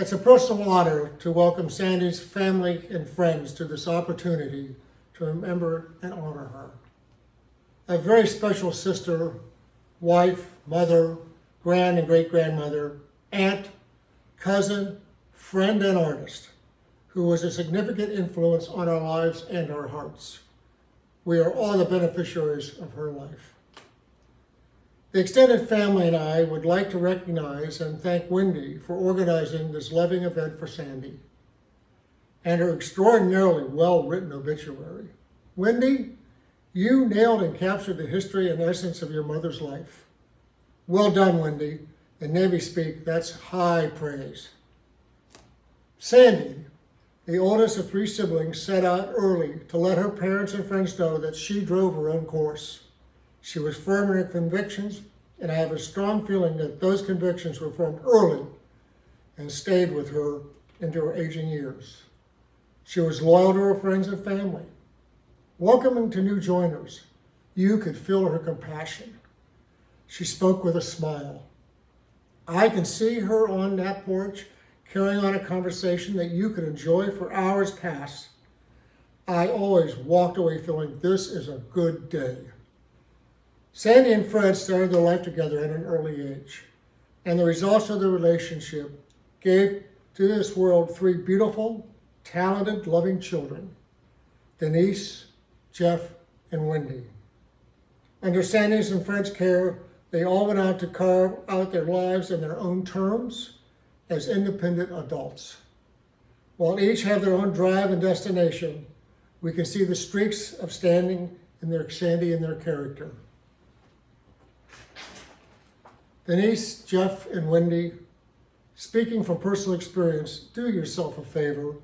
It's a personal honor to welcome Sandy's family and friends to this opportunity to remember and honor her. A very special sister, wife, mother, grand and great-grandmother, aunt, cousin, friend, and artist, who was a significant influence on our lives and our hearts. We are all the beneficiaries of her life. The extended family and I would like to recognize and thank Wendy for organizing this loving event for Sandy and her extraordinarily well-written obituary. Wendy, you nailed and captured the history and essence of your mother's life. Well done, Wendy. In Navy speak, that's high praise. Sandy, the oldest of three siblings, set out early to let her parents and friends know that she drove her own course. She was firm in her convictions, and I have a strong feeling that those convictions were formed early and stayed with her into her aging years. She was loyal to her friends and family. Welcoming to new joiners, you could feel her compassion. She spoke with a smile. I can see her on that porch carrying on a conversation that you could enjoy for hours past. I always walked away feeling this is a good day. Sandy and Fred started their life together at an early age, and the results of their relationship gave to this world three beautiful, talented, loving children, Denise, Jeff, and Wendy. Under Sandy's and Fred's care, they all went out to carve out their lives in their own terms as independent adults. While each have their own drive and destination, we can see the streaks of Sandy in their character. Denise, Jeff, and Wendy, speaking from personal experience, do yourself a favor.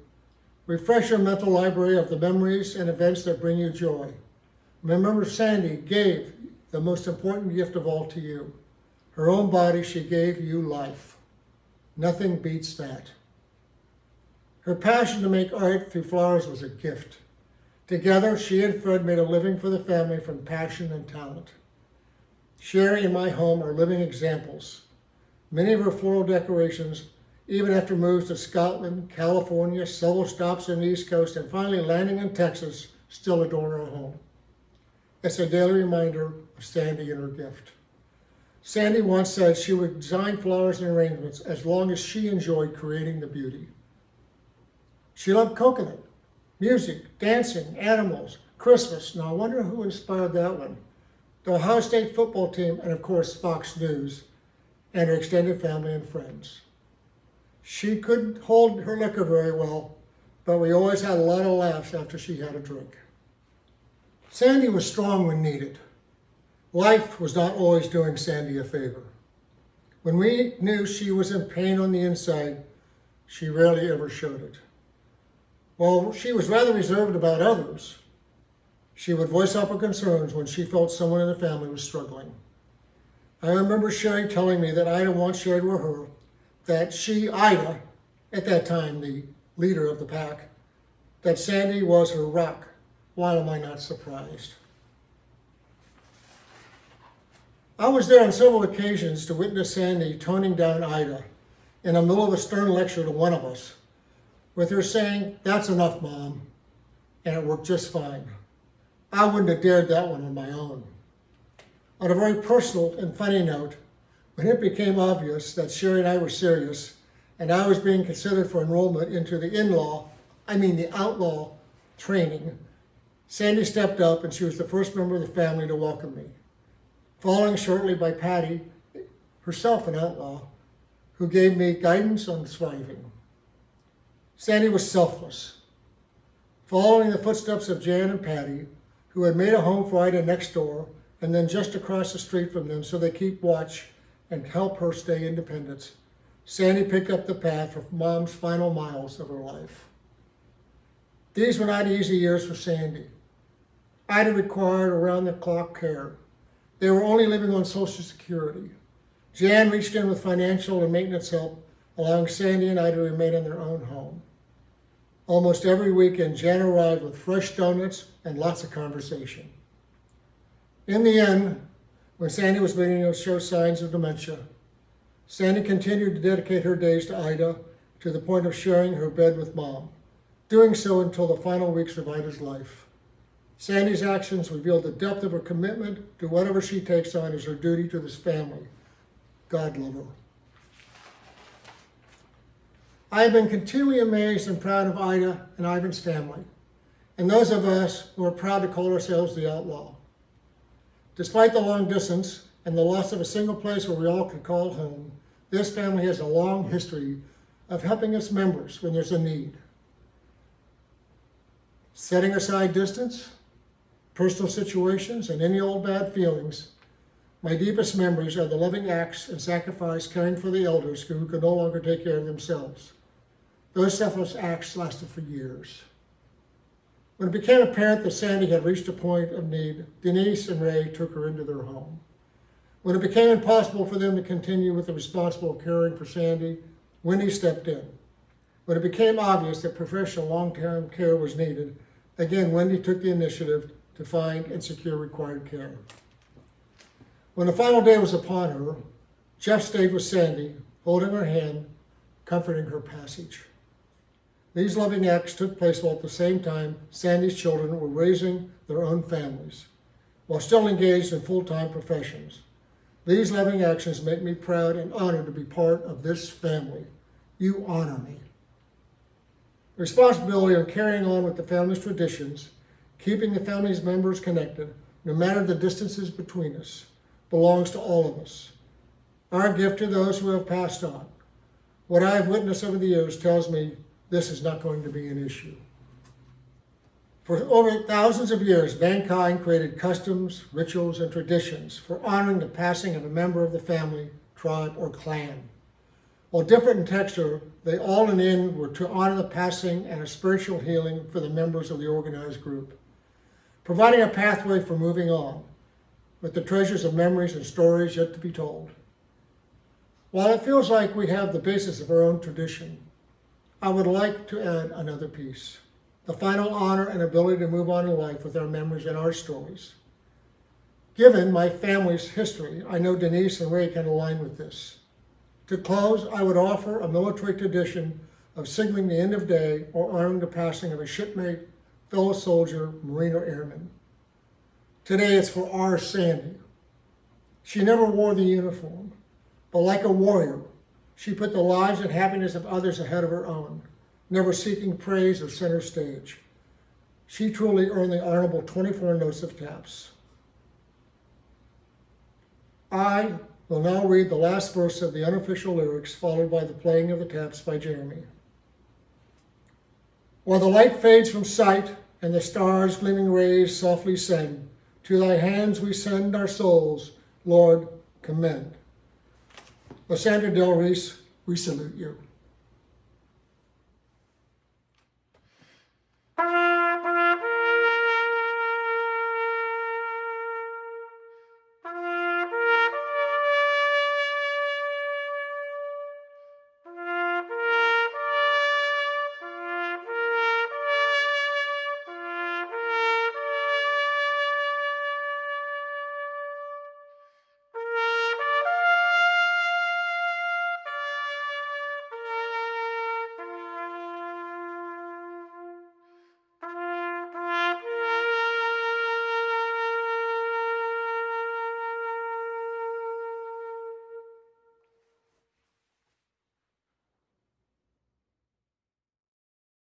Refresh your mental library of the memories and events that bring you joy. Remember, Sandy gave the most important gift of all to you. Her own body, she gave you life. Nothing beats that. Her passion to make art through flowers was a gift. Together, she and Fred made a living for the family from passion and talent. Sherry and my home are living examples. Many of her floral decorations, even after moves to Scotland, California, several stops on the East Coast, and finally landing in Texas, still adorn our home. It's a daily reminder of Sandy and her gift. Sandy once said she would design flowers and arrangements as long as she enjoyed creating the beauty. She loved coconut, music, dancing, animals, Christmas. Now I wonder who inspired that one. The Ohio State football team, and of course Fox News, and her extended family and friends. She couldn't hold her liquor very well, but we always had a lot of laughs after she had a drink. Sandy was strong when needed. Life was not always doing Sandy a favor. When we knew she was in pain on the inside, she rarely ever showed it. While she was rather reserved about others, she would voice up her concerns when she felt someone in the family was struggling. I remember Sherry telling me that Ida once shared with her that she, Ida, at that time the leader of the pack, that Sandy was her rock. Why am I not surprised? I was there on several occasions to witness Sandy toning down Ida in the middle of a stern lecture to one of us, with her saying, "That's enough, Mom," and it worked just fine. I wouldn't have dared that one on my own. On a very personal and funny note, when it became obvious that Sherry and I were serious, and I was being considered for enrollment into the the outlaw training, Sandy stepped up and she was the first member of the family to welcome me, following shortly by Patty, herself an outlaw, who gave me guidance on thriving. Sandy was selfless, following the footsteps of Jan and Patty, who had made a home for Ida next door and then just across the street from them so they keep watch and help her stay independent. Sandy picked up the path for Mom's final miles of her life. These were not easy years for Sandy. Ida required around-the-clock care. They were only living on Social Security. Jan reached in with financial and maintenance help, allowing Sandy and Ida to remain in their own home. Almost every weekend, Jan arrived with fresh donuts and lots of conversation. In the end, when Sandy was beginning to show signs of dementia, Sandy continued to dedicate her days to Ida to the point of sharing her bed with Mom, doing so until the final weeks of Ida's life. Sandy's actions revealed the depth of her commitment to whatever she takes on as her duty to this family. God love her. I have been continually amazed and proud of Ida and Ivan's family, and those of us who are proud to call ourselves the Outlaw. Despite the long distance and the loss of a single place where we all could call home, this family has a long history of helping its members when there's a need. Setting aside distance, personal situations, and any old bad feelings, my deepest memories are the loving acts and sacrifice caring for the elders who could no longer take care of themselves. Those selfless acts lasted for years. When it became apparent that Sandy had reached a point of need, Denise and Ray took her into their home. When it became impossible for them to continue with the responsibility of caring for Sandy, Wendy stepped in. When it became obvious that professional long-term care was needed, again, Wendy took the initiative to find and secure required care. When the final day was upon her, Jeff stayed with Sandy, holding her hand, comforting her passage. These loving acts took place while at the same time Sandy's children were raising their own families, while still engaged in full-time professions. These loving actions make me proud and honored to be part of this family. You honor me. The responsibility of carrying on with the family's traditions, keeping the family's members connected, no matter the distances between us, belongs to all of us. Our gift to those who have passed on. What I have witnessed over the years tells me this is not going to be an issue. For over thousands of years, mankind created customs, rituals, and traditions for honoring the passing of a member of the family, tribe, or clan. While different in texture, they all in the end were to honor the passing and a spiritual healing for the members of the organized group, providing a pathway for moving on, with the treasures of memories and stories yet to be told. While it feels like we have the basis of our own tradition, I would like to add another piece, the final honor and ability to move on in life with our memories and our stories. Given my family's history, I know Denise and Ray can align with this. To close, I would offer a military tradition of signaling the end of day or honoring the passing of a shipmate, fellow soldier, Marine, or airman. Today it's for our Sandy. She never wore the uniform, but like a warrior, she put the lives and happiness of others ahead of her own, never seeking praise or center stage. She truly earned the honorable 24 notes of TAPS. I will now read the last verse of the unofficial lyrics, followed by the playing of the taps by Jeremy. While the light fades from sight and the stars' gleaming rays softly send, to thy hands we send our souls, Lord, commend. Sandra, Della, Ries, we salute you.